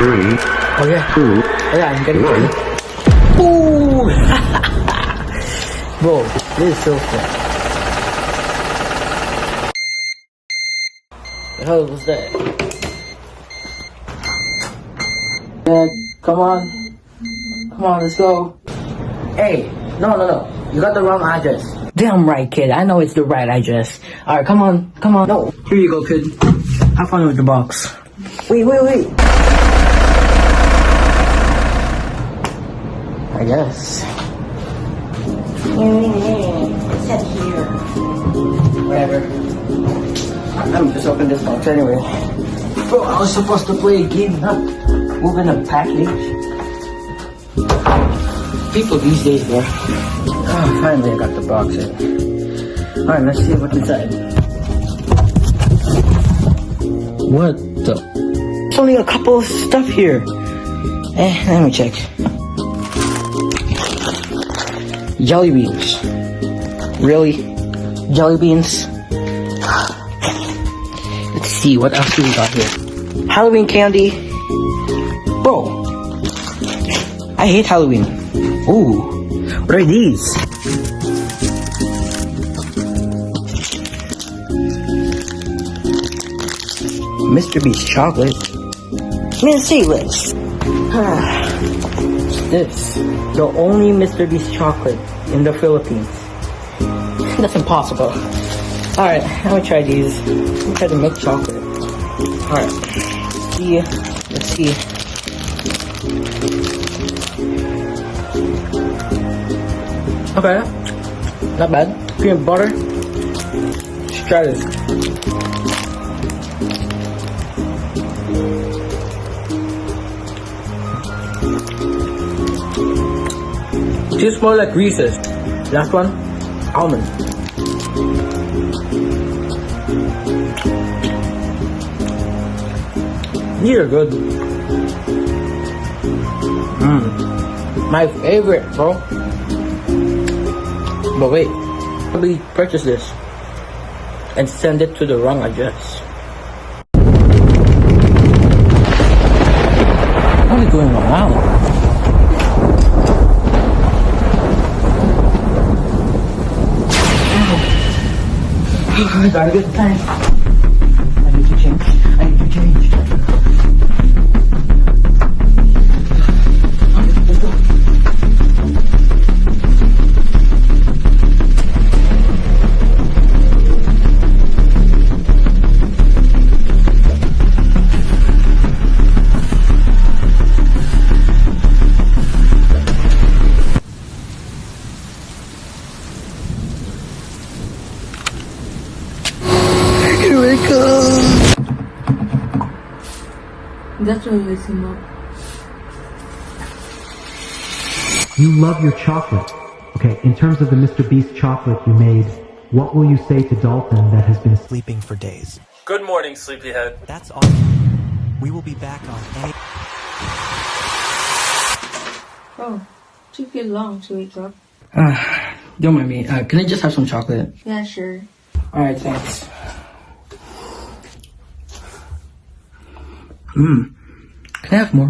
3, Oh yeah. 2, Oh yeah, I'm getting 1. it. Ooh! Bro, this is so fun. The hell was that? Yeah, come on. Come on, let's go. Hey, no. You got the wrong address. Damn right, kid. I know it's the right address. Alright, come on. No. Here you go, kid. Have fun with the box. Wait. I guess. It's set here. Whatever. I'm just open this box anyway. Bro, I was supposed to play a game, not moving a package. People these days, bro. Oh, finally I got the box in. Alright, let's see what's inside. What the? There's only a couple of stuff here. Let me check. Jelly beans. Really? Jelly beans? Let's see, what else do we got here? Halloween candy. Bro, I hate Halloween. Ooh, what are these? Mr.Beast chocolate. Man, say this. This, the only Mr.Beast chocolate in the Philippines. That's impossible. Alright, I'm gonna try these. I'm gonna try to make chocolate. Alright. Let's see. Okay. Not bad. Peanut butter. Let's try this. These smell like Reese's. Last one, almond. These are good. My favorite, bro. But wait, probably purchase this and send it to the wrong address. What is going on? I gotta get the time. I need to change. Let's go. Here we go. That's what we listen up. You love your chocolate. Okay, in terms of the Mr.Beast chocolate you made, what will you say to Dalton that has been sleeping for days? Good morning, sleepyhead. That's awesome. We will be back on any... Oh, took you long to wake up. Don't mind me. Can I just have some chocolate? Yeah, sure. Alright, thanks. Can I have more?